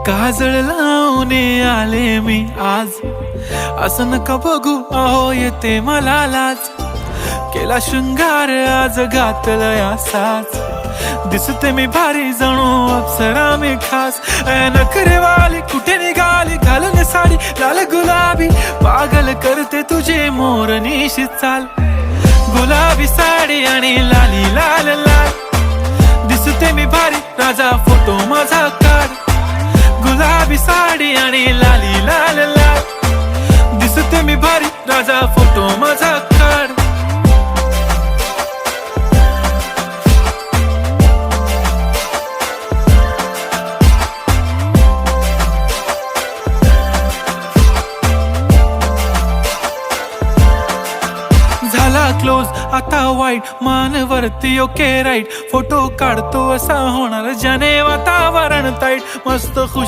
काजळ लावून आले मी आज, असं नका बघू अहो येते मला लाज. केला शृंगार आज घातला साज, दिसते मी भारी जणू अप्सरा मी खास. नखरेवाली कुठे निघाली घालून साडी लाल गुलाबी, पागल करते तुझे मोरनीशी चाल. गुलाबी साडी आणि लाली लाल लाल, दिसते मी भारी राजा फोटो माझा काढ. गुलाबी साडी आणि लाली लाल लाल, दिसते मी भारी राजा फोटो माझा काढ. झाला क्लोज आता वाईट, मान वरती ओके राईट. फोटो काढतो असा होणार ज्याने वातावरण ताईट. मस्त खुश